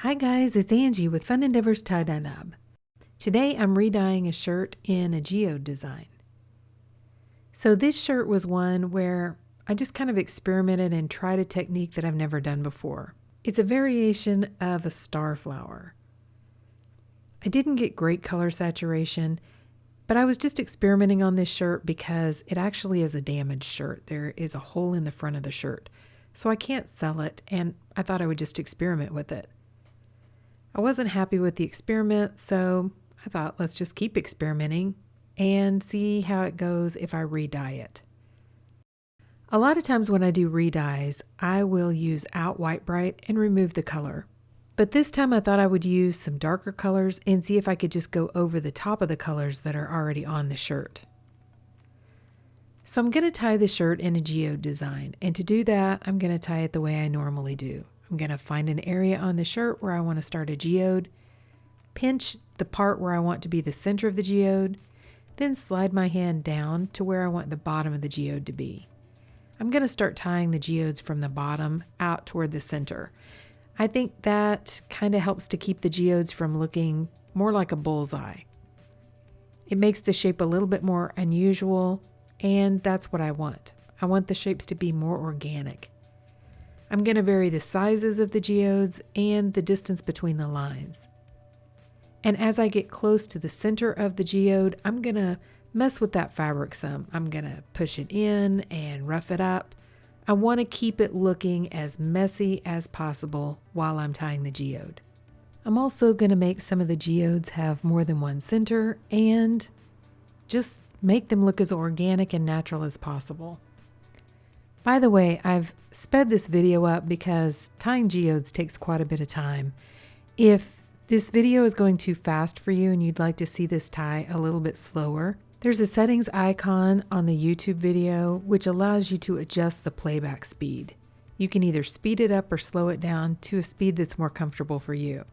Hi guys, it's Angie with Fun Endeavors Tie-Dye Lab. Today I'm re-dyeing a shirt in a geode design. So this shirt was one where I just kind of experimented and tried a technique that I've never done before. It's a variation of a starflower. I didn't get great color saturation, but I was just experimenting on this shirt because it actually is a damaged shirt. There is a hole in the front of the shirt, so I can't sell it, and I thought I would just experiment with it. I wasn't happy with the experiment, so I thought let's just keep experimenting and see how it goes if I re-dye it. A lot of times when I do re-dyes, I will use out white bright and remove the color. But this time I thought I would use some darker colors and see if I could just go over the top of the colors that are already on the shirt. So I'm going to tie the shirt in a geode design, and to do that I'm going to tie it the way I normally do. I'm going to find an area on the shirt where I want to start a geode, pinch the part where I want to be the center of the geode, then slide my hand down to where I want the bottom of the geode to be. I'm going to start tying the geodes from the bottom out toward the center. I think that kind of helps to keep the geodes from looking more like a bullseye. It makes the shape a little bit more unusual, and that's what I want. I want the shapes to be more organic. I'm going to vary the sizes of the geodes and the distance between the lines. And as I get close to the center of the geode, I'm going to mess with that fabric some. I'm going to push it in and rough it up. I want to keep it looking as messy as possible while I'm tying the geode. I'm also going to make some of the geodes have more than one center and just make them look as organic and natural as possible. By the way, I've sped this video up because tying geodes takes quite a bit of time. If this video is going too fast for you and you'd like to see this tie a little bit slower, there's a settings icon on the YouTube video which allows you to adjust the playback speed. You can either speed it up or slow it down to a speed that's more comfortable for you.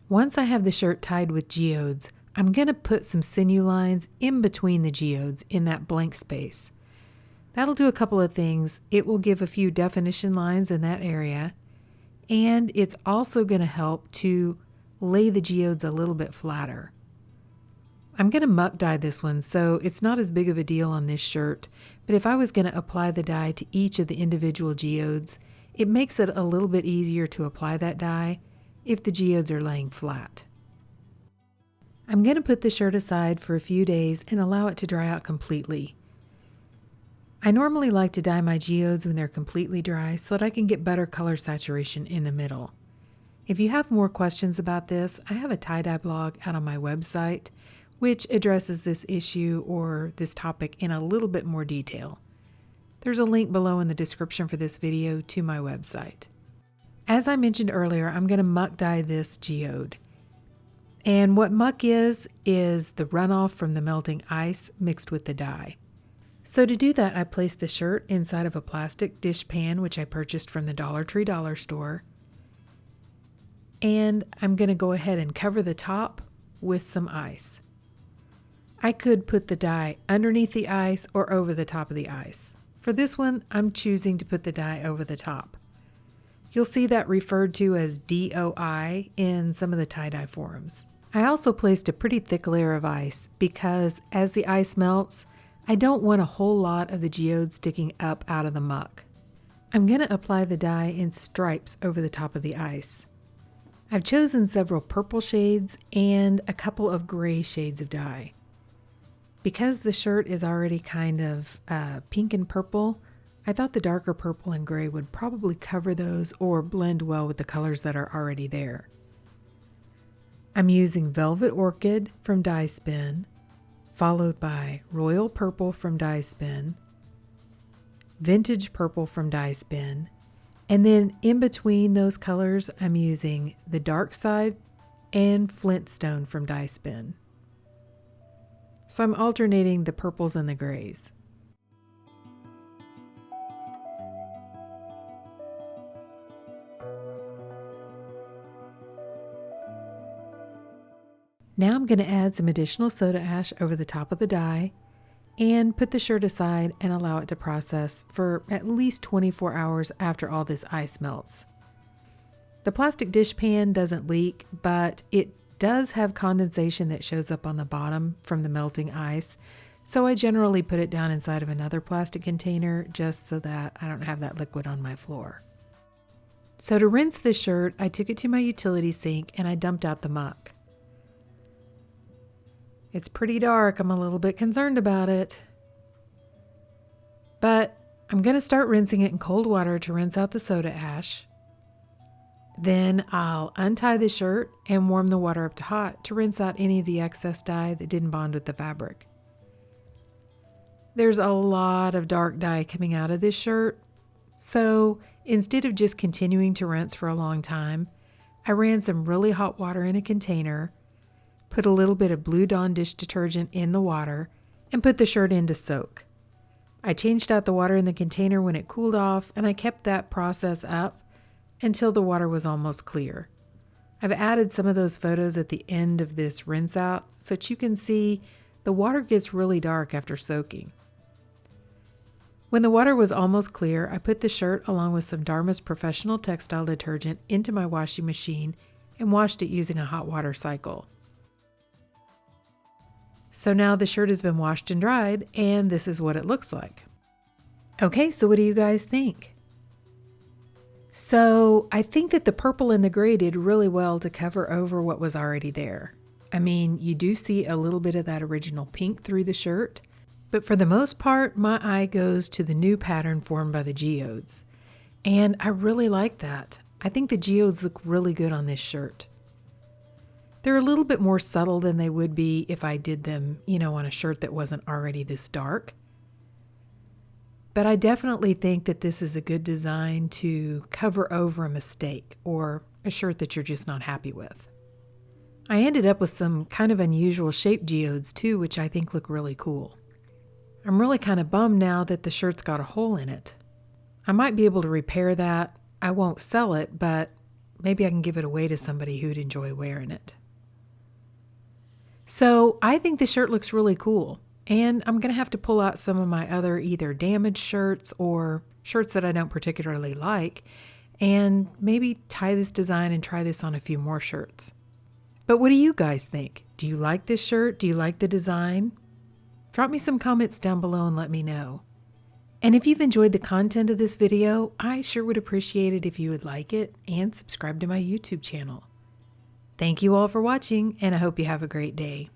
Once I have the shirt tied with geodes, I'm going to put some sinew lines in between the geodes in that blank space. That'll do a couple of things. It will give a few definition lines in that area, and it's also going to help to lay the geodes a little bit flatter. I'm going to muck dye this one, so it's not as big of a deal on this shirt, but if I was going to apply the dye to each of the individual geodes, it makes it a little bit easier to apply that dye if the geodes are laying flat. I'm going to put the shirt aside for a few days and allow it to dry out completely. I normally like to dye my geodes when they're completely dry so that I can get better color saturation in the middle. If you have more questions about this, I have a tie-dye blog out on my website which addresses this issue or this topic in a little bit more detail. There's a link below in the description for this video to my website. As I mentioned earlier, I'm going to muck dye this geode. And what muck is the runoff from the melting ice mixed with the dye. So to do that, I placed the shirt inside of a plastic dish pan, which I purchased from the Dollar Tree dollar store. And I'm going to go ahead and cover the top with some ice. I could put the dye underneath the ice or over the top of the ice. For this one, I'm choosing to put the dye over the top. You'll see that referred to as DOI in some of the tie-dye forums. I also placed a pretty thick layer of ice because as the ice melts, I don't want a whole lot of the geode sticking up out of the muck. I'm going to apply the dye in stripes over the top of the ice. I've chosen several purple shades and a couple of gray shades of dye. Because the shirt is already kind of pink and purple, I thought the darker purple and gray would probably cover those or blend well with the colors that are already there. I'm using Velvet Orchid from Dye Spin, followed by Royal Purple from Dye Spin, Vintage Purple from Dye Spin, and then in between those colors I'm using the Dark Side and Flintstone from Dye Spin. So I'm alternating the purples and the grays. Now I'm going to add some additional soda ash over the top of the dye and put the shirt aside and allow it to process for at least 24 hours after all this ice melts. The plastic dish pan doesn't leak, but it does have condensation that shows up on the bottom from the melting ice, so I generally put it down inside of another plastic container just so that I don't have that liquid on my floor. So to rinse the shirt, I took it to my utility sink and I dumped out the muck. It's pretty dark. I'm a little bit concerned about it. But I'm going to start rinsing it in cold water to rinse out the soda ash. Then I'll untie the shirt and warm the water up to hot to rinse out any of the excess dye that didn't bond with the fabric. There's a lot of dark dye coming out of this shirt, so instead of just continuing to rinse for a long time, I ran some really hot water in a container, put a little bit of Blue Dawn dish detergent in the water, and put the shirt in to soak. I changed out the water in the container when it cooled off, and I kept that process up until the water was almost clear. I've added some of those photos at the end of this rinse out so that you can see the water gets really dark after soaking. When the water was almost clear, I put the shirt along with some Dharma's Professional Textile Detergent into my washing machine and washed it using a hot water cycle. So now the shirt has been washed and dried, and this is what it looks like. Okay, so what do you guys think? So I think that the purple and the gray did really well to cover over what was already there. I mean, you do see a little bit of that original pink through the shirt, but for the most part, my eye goes to the new pattern formed by the geodes. And I really like that. I think the geodes look really good on this shirt. They're a little bit more subtle than they would be if I did them, on a shirt that wasn't already this dark. But I definitely think that this is a good design to cover over a mistake or a shirt that you're just not happy with. I ended up with some kind of unusual shaped geodes too, which I think look really cool. I'm really kind of bummed now that the shirt's got a hole in it. I might be able to repair that. I won't sell it, but maybe I can give it away to somebody who'd enjoy wearing it. So I think the shirt looks really cool, and I'm going to have to pull out some of my other either damaged shirts or shirts that I don't particularly like, and maybe tie this design and try this on a few more shirts. But what do you guys think? Do you like this shirt? Do you like the design? Drop me some comments down below and let me know. And if you've enjoyed the content of this video, I sure would appreciate it if you would like it and subscribe to my YouTube channel. Thank you all for watching, and I hope you have a great day.